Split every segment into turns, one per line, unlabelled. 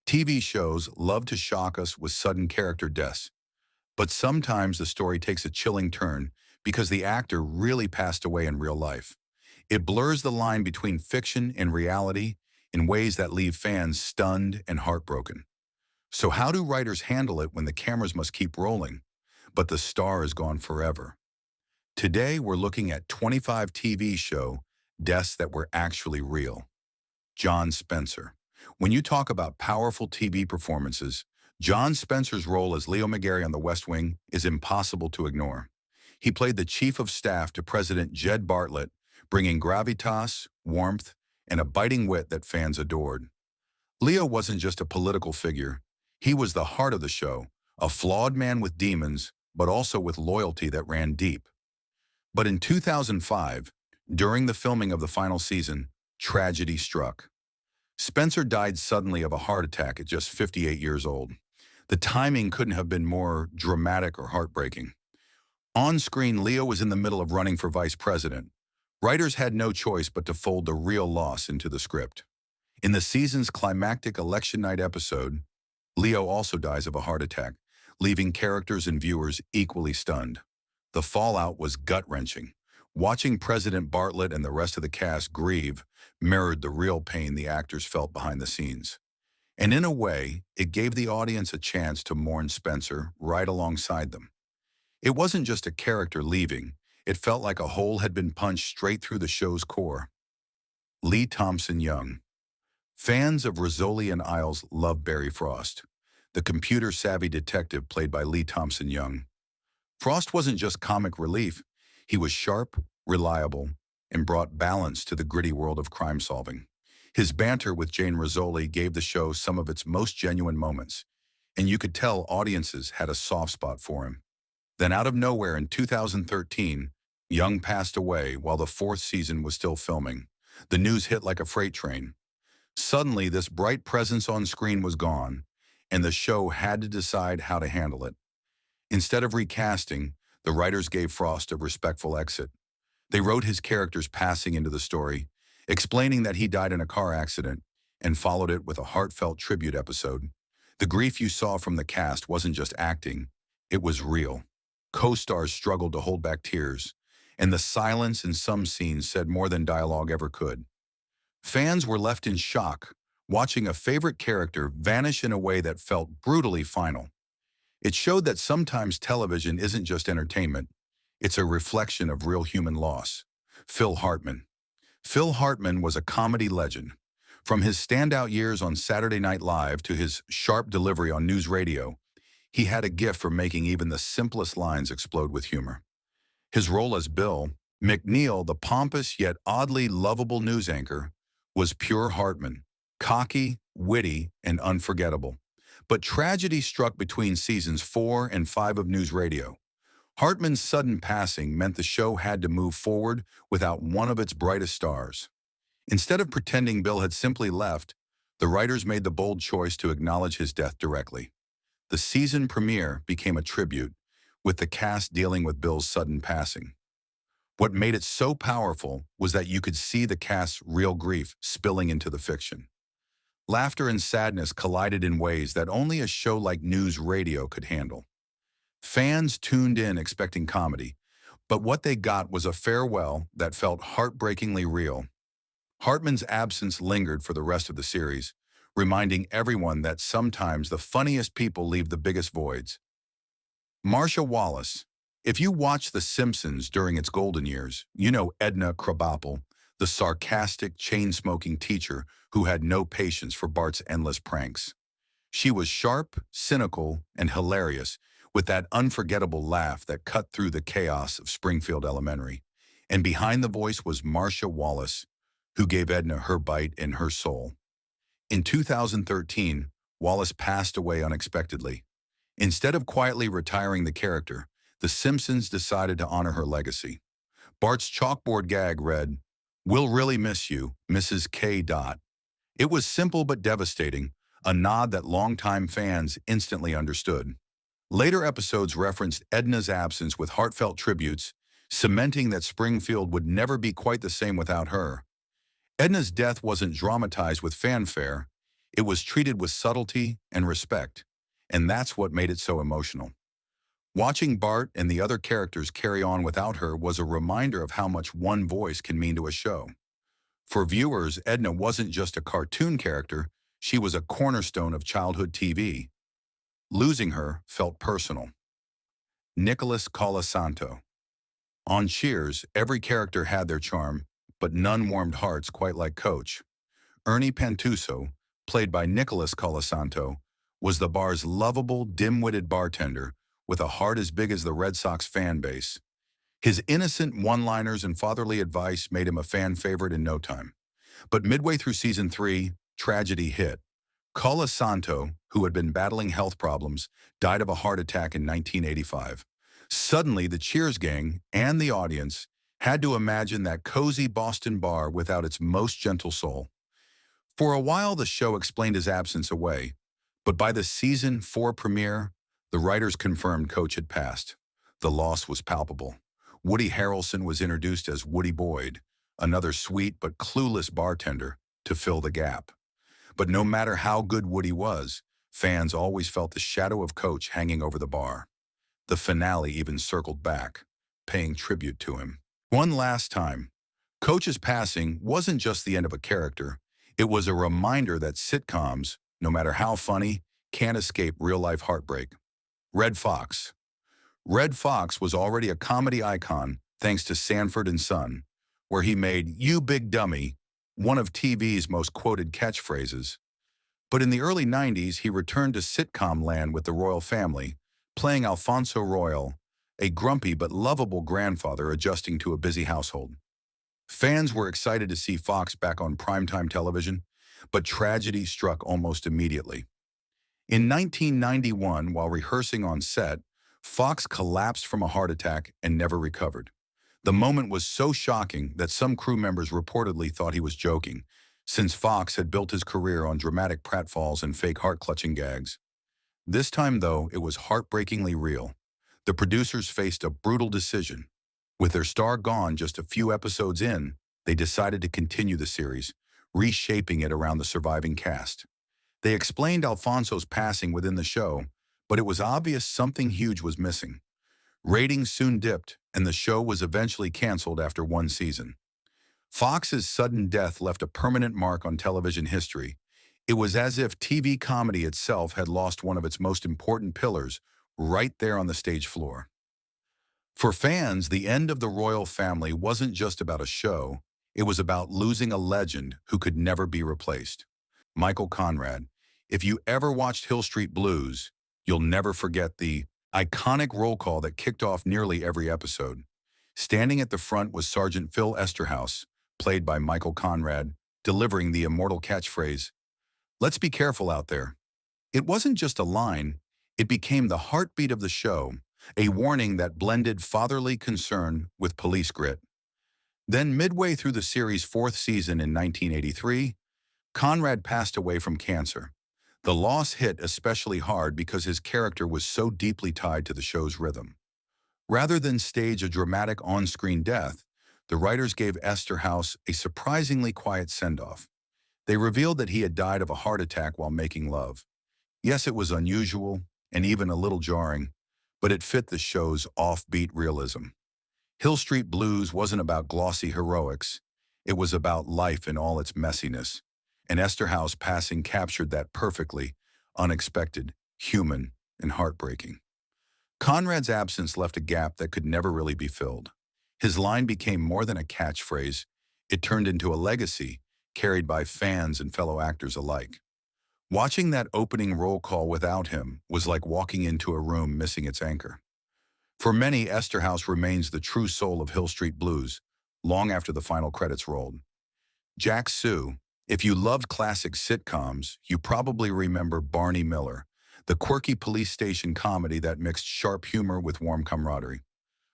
TV shows love to shock us with sudden character deaths, but sometimes the story takes a chilling turn because the actor really passed away in real life. It blurs the line between fiction and reality in ways that leave fans stunned and heartbroken. So how do writers handle it when the cameras must keep rolling, but the star is gone forever? Today, we're looking at 25 TV show deaths that were actually real. John Spencer. When you talk about powerful TV performances, John Spencer's role as Leo McGarry on The West Wing is impossible to ignore. He played the chief of staff to President Jed Bartlet, bringing gravitas, warmth, and a biting wit that fans adored. Leo wasn't just a political figure. He was the heart of the show, a flawed man with demons, but also with loyalty that ran deep. But in 2005, during the filming of the final season, tragedy struck. Spencer died suddenly of a heart attack at just 58 years old. The timing couldn't have been more dramatic or heartbreaking. On screen, Leo was in the middle of running for vice president. Writers had no choice but to fold the real loss into the script. In the season's climactic election night episode, Leo also dies of a heart attack, leaving characters and viewers equally stunned. The fallout was gut-wrenching. Watching President Bartlet and the rest of the cast grieve mirrored the real pain the actors felt behind the scenes. And in a way, it gave the audience a chance to mourn Spencer right alongside them. It wasn't just a character leaving. It felt like a hole had been punched straight through the show's core. Thompson Young. Fans of Rizzoli and Isles love Barry Frost, the computer-savvy detective played by Thompson Young. Frost wasn't just comic relief. He was sharp, reliable, and brought balance to the gritty world of crime-solving. His banter with Jane Rizzoli gave the show some of its most genuine moments, and you could tell audiences had a soft spot for him. Then out of nowhere in 2013, Young passed away while the fourth season was still filming. The news hit like a freight train. Suddenly, this bright presence on screen was gone, and the show had to decide how to handle it. Instead of recasting, the writers gave Frost a respectful exit. They wrote his character's passing into the story, explaining that he died in a car accident, and followed it with a heartfelt tribute episode. The grief you saw from the cast wasn't just acting, it was real. Co-stars struggled to hold back tears, and the silence in some scenes said more than dialogue ever could. Fans were left in shock, watching a favorite character vanish in a way that felt brutally final. It showed that sometimes television isn't just entertainment, it's a reflection of real human loss. Phil Hartman. Phil Hartman was a comedy legend. From his standout years on Saturday Night Live to his sharp delivery on news radio, he had a gift for making even the simplest lines explode with humor. His role as Bill McNeil, the pompous yet oddly lovable news anchor, was pure Hartman, cocky, witty, and unforgettable. But tragedy struck between seasons 4 and 5 of News Radio. Hartman's sudden passing meant the show had to move forward without one of its brightest stars. Instead of pretending Bill had simply left, the writers made the bold choice to acknowledge his death directly. The season premiere became a tribute, with the cast dealing with Bill's sudden passing. What made it so powerful was that you could see the cast's real grief spilling into the fiction. Laughter and sadness collided in ways that only a show like News Radio could handle. Fans tuned in expecting comedy, but what they got was a farewell that felt heartbreakingly real. Hartman's absence lingered for the rest of the series, reminding everyone that sometimes the funniest people leave the biggest voids. Marcia Wallace. If you watched The Simpsons during its golden years, you know Edna Krabappel, the sarcastic, chain-smoking teacher who had no patience for Bart's endless pranks. She was sharp, cynical, and hilarious, with that unforgettable laugh that cut through the chaos of Springfield Elementary. And behind the voice was Marcia Wallace, who gave Edna her bite and her soul. In 2013, Wallace passed away unexpectedly. Instead of quietly retiring the character, The Simpsons decided to honor her legacy. Bart's chalkboard gag read, "We'll really miss you, Mrs. K. It was simple but devastating, a nod that longtime fans instantly understood. Later episodes referenced Edna's absence with heartfelt tributes, cementing that Springfield would never be quite the same without her. Edna's death wasn't dramatized with fanfare. It was treated with subtlety and respect, and that's what made it so emotional. Watching Bart and the other characters carry on without her was a reminder of how much one voice can mean to a show. For viewers, Edna wasn't just a cartoon character, she was a cornerstone of childhood TV. Losing her felt personal. Nicholas Colasanto. On Cheers, every character had their charm, but none warmed hearts quite like Coach. Ernie Pantuso, played by Nicholas Colasanto, was the bar's lovable, dim-witted bartender with a heart as big as the Red Sox fan base. His innocent one-liners and fatherly advice made him a fan favorite in no time. But midway through season 3, tragedy hit. Colasanto, who had been battling health problems, died of a heart attack in 1985. Suddenly, the Cheers gang and the audience had to imagine that cozy Boston bar without its most gentle soul. For a while, the show explained his absence away, but by the season 4 premiere, the writers confirmed Coach had passed. The loss was palpable. Woody Harrelson was introduced as Woody Boyd, another sweet but clueless bartender, to fill the gap. But no matter how good Woody was, fans always felt the shadow of Coach hanging over the bar. The finale even circled back, paying tribute to him. One last time, Coach's passing wasn't just the end of a character, it was a reminder that sitcoms, no matter how funny, can't escape real-life heartbreak. Red Fox. Red Fox was already a comedy icon thanks to Sanford and Son, where he made "You Big Dummy" one of TV's most quoted catchphrases. But in the early 90s, he returned to sitcom land with the Royal Family, playing Alfonso Royal, a grumpy but lovable grandfather adjusting to a busy household. Fans were excited to see Fox back on primetime television, but tragedy struck almost immediately. In 1991, while rehearsing on set, Fox collapsed from a heart attack and never recovered. The moment was so shocking that some crew members reportedly thought he was joking, since Fox had built his career on dramatic pratfalls and fake heart-clutching gags. This time, though, it was heartbreakingly real. The producers faced a brutal decision. With their star gone just a few episodes in, they decided to continue the series, reshaping it around the surviving cast. They explained Alfonso's passing within the show, but it was obvious something huge was missing. Ratings soon dipped, and the show was eventually canceled after one season. Fox's sudden death left a permanent mark on television history. It was as if TV comedy itself had lost one of its most important pillars right there on the stage floor. For fans, the end of the Royal Family wasn't just about a show, it was about losing a legend who could never be replaced. Michael Conrad. If you ever watched Hill Street Blues, you'll never forget the iconic roll call that kicked off nearly every episode. Standing at the front was Sergeant Phil Esterhaus, played by Michael Conrad, delivering the immortal catchphrase, "Let's be careful out there." It wasn't just a line, it became the heartbeat of the show, a warning that blended fatherly concern with police grit. Then midway through the series' 4th season in 1983, Conrad passed away from cancer. The loss hit especially hard because his character was so deeply tied to the show's rhythm. Rather than stage a dramatic on-screen death, the writers gave Esterhaus a surprisingly quiet send-off. They revealed that he had died of a heart attack while making love. Yes, it was unusual and even a little jarring, but it fit the show's offbeat realism. Hill Street Blues wasn't about glossy heroics. It was about life in all its messiness. And Esterhaus' passing captured that perfectly, unexpected, human, and heartbreaking. Conrad's absence left a gap that could never really be filled. His line became more than a catchphrase. It turned into a legacy, carried by fans and fellow actors alike. Watching that opening roll call without him was like walking into a room missing its anchor. For many, Esterhaus remains the true soul of Hill Street Blues, long after the final credits rolled. Jack Sue. If you loved classic sitcoms, you probably remember Barney Miller, the quirky police station comedy that mixed sharp humor with warm camaraderie.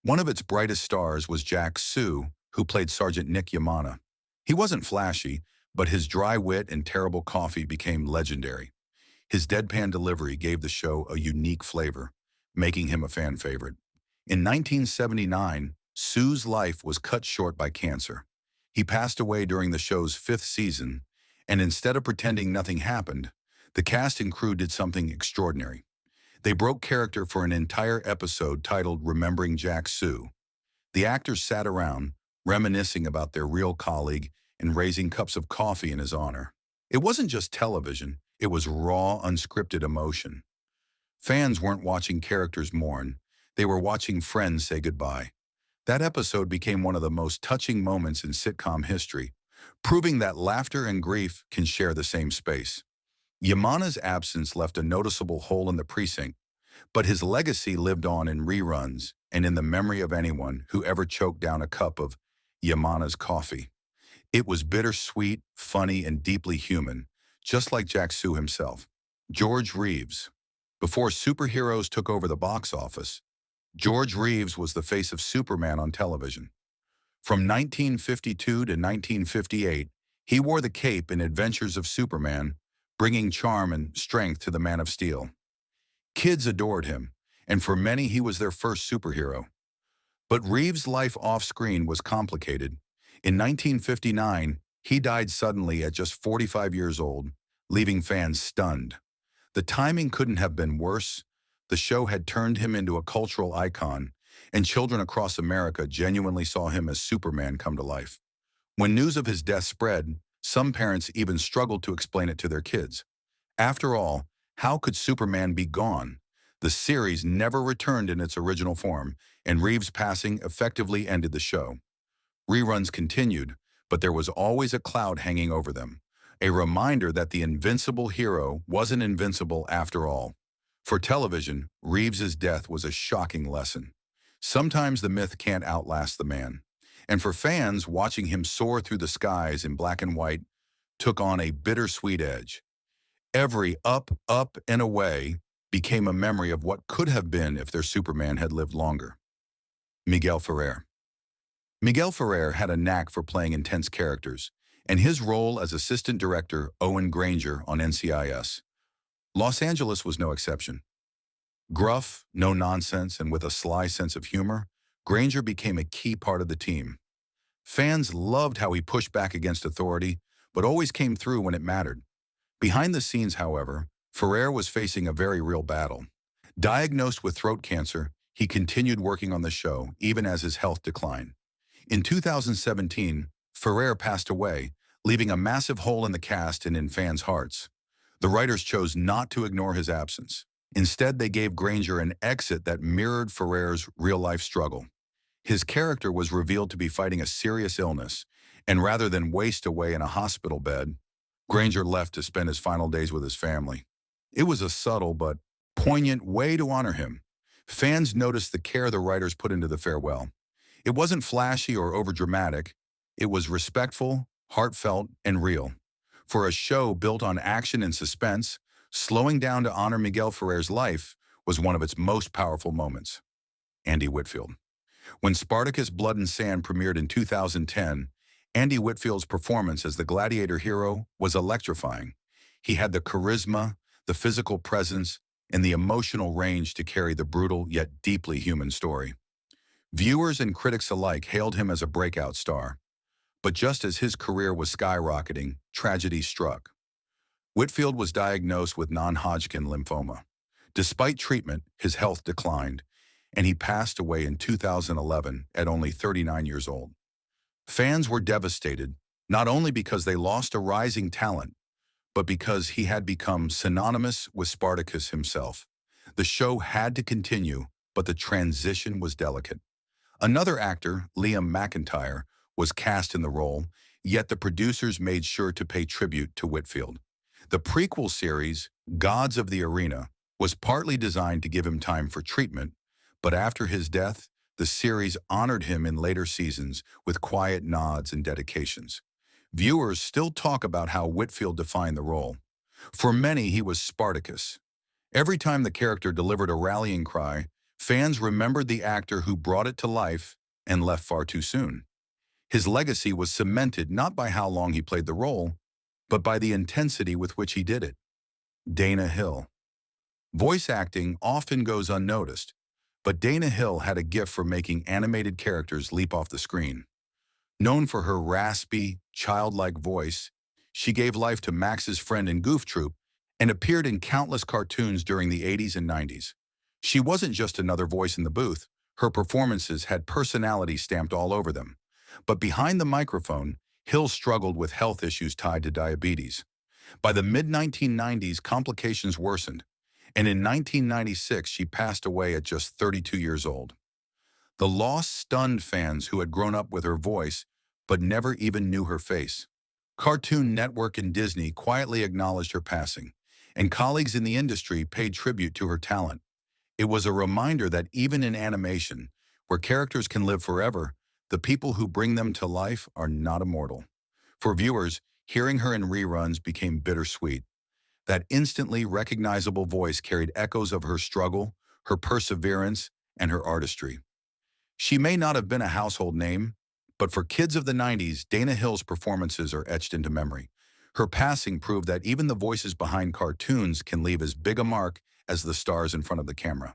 One of its brightest stars was Jack Sue, who played Sergeant Nick Yamana. He wasn't flashy, but his dry wit and terrible coffee became legendary. His deadpan delivery gave the show a unique flavor, making him a fan favorite. In 1979, Sue's life was cut short by cancer. He passed away during the show's 5th season, and instead of pretending nothing happened, The cast and crew did something extraordinary. They broke character for an entire episode titled Remembering Jack Sue. The actors sat around, reminiscing about their real colleague and raising cups of coffee in his honor. It wasn't just television, it was raw, unscripted emotion. Fans weren't watching characters mourn, they were watching friends say goodbye. That episode became one of the most touching moments in sitcom history, proving that laughter and grief can share the same space. Yamana's absence left a noticeable hole in the precinct, but his legacy lived on in reruns and in the memory of anyone who ever choked down a cup of Yamana's coffee. It was bittersweet, funny, and deeply human, just like Jack Sue himself. George Reeves. Before superheroes took over the box office, George Reeves was the face of Superman on television. From 1952 to 1958, he wore the cape in Adventures of Superman, bringing charm and strength to the Man of Steel. Kids adored him, and for many he was their first superhero. But Reeves' life off-screen was complicated. In 1959, he died suddenly at just 45 years old, leaving fans stunned. The timing couldn't have been worse. The show had turned him into a cultural icon, and children across America genuinely saw him as Superman come to life. When news of his death spread, some parents even struggled to explain it to their kids. After all, how could Superman be gone? The series never returned in its original form, and Reeves' passing effectively ended the show. Reruns continued, but there was always a cloud hanging over them, a reminder that the invincible hero wasn't invincible after all. For television, Reeves' death was a shocking lesson. Sometimes the myth can't outlast the man. And for fans, watching him soar through the skies in black and white took on a bittersweet edge. Every up, up, and away became a memory of what could have been if their Superman had lived longer. Miguel Ferrer. Miguel Ferrer had a knack for playing intense characters, and his role as assistant director Owen Granger on NCIS. Los Angeles was no exception. Gruff, no nonsense, and with a sly sense of humor, Granger became a key part of the team. Fans loved how he pushed back against authority, but always came through when it mattered. Behind the scenes, however, Ferrer was facing a very real battle. Diagnosed with throat cancer, he continued working on the show, even as his health declined. In 2017, Ferrer passed away, leaving a massive hole in the cast and in fans' hearts. The writers chose not to ignore his absence. Instead, they gave Granger an exit that mirrored Ferrer's real-life struggle. His character was revealed to be fighting a serious illness, and rather than waste away in a hospital bed, Granger left to spend his final days with his family. It was a subtle but poignant way to honor him. Fans noticed the care the writers put into the farewell. It wasn't flashy or overdramatic. It was respectful, heartfelt, and real. For a show built on action and suspense, slowing down to honor Miguel Ferrer's life was one of its most powerful moments. Andy Whitfield. When Spartacus Blood and Sand premiered in 2010, Andy Whitfield's performance as the gladiator hero was electrifying. He had the charisma, the physical presence, and the emotional range to carry the brutal yet deeply human story. Viewers and critics alike hailed him as a breakout star. But just as his career was skyrocketing, tragedy struck. Whitfield was diagnosed with non-Hodgkin lymphoma. Despite treatment, his health declined, and he passed away in 2011 at only 39 years old. Fans were devastated, not only because they lost a rising talent, but because he had become synonymous with Spartacus himself. The show had to continue, but the transition was delicate. Another actor, Liam McIntyre, was cast in the role, yet the producers made sure to pay tribute to Whitfield. The prequel series, Gods of the Arena, was partly designed to give him time for treatment, but after his death, the series honored him in later seasons with quiet nods and dedications. Viewers still talk about how Whitfield defined the role. For many, he was Spartacus. Every time the character delivered a rallying cry, fans remembered the actor who brought it to life and left far too soon. His legacy was cemented not by how long he played the role, but by the intensity with which he did it. Dana Hill. Voice acting often goes unnoticed, but Dana Hill had a gift for making animated characters leap off the screen. Known for her raspy, childlike voice, she gave life to Max's friend in Goof Troop and appeared in countless cartoons during the 80s and 90s. She wasn't just another voice in the booth. Her performances had personality stamped all over them. But behind the microphone, Hill struggled with health issues tied to diabetes. By the mid-1990s, complications worsened, and in 1996 she passed away at just 32 years old. The loss stunned fans who had grown up with her voice but never even knew her face. Cartoon Network and Disney quietly acknowledged her passing, and colleagues in the industry paid tribute to her talent. It was a reminder that even in animation, where characters can live forever, the people who bring them to life are not immortal. For viewers, hearing her in reruns became bittersweet. That instantly recognizable voice carried echoes of her struggle, her perseverance, and her artistry. She may not have been a household name, but for kids of the 90s, Dana Hill's performances are etched into memory. Her passing proved that even the voices behind cartoons can leave as big a mark as the stars in front of the camera.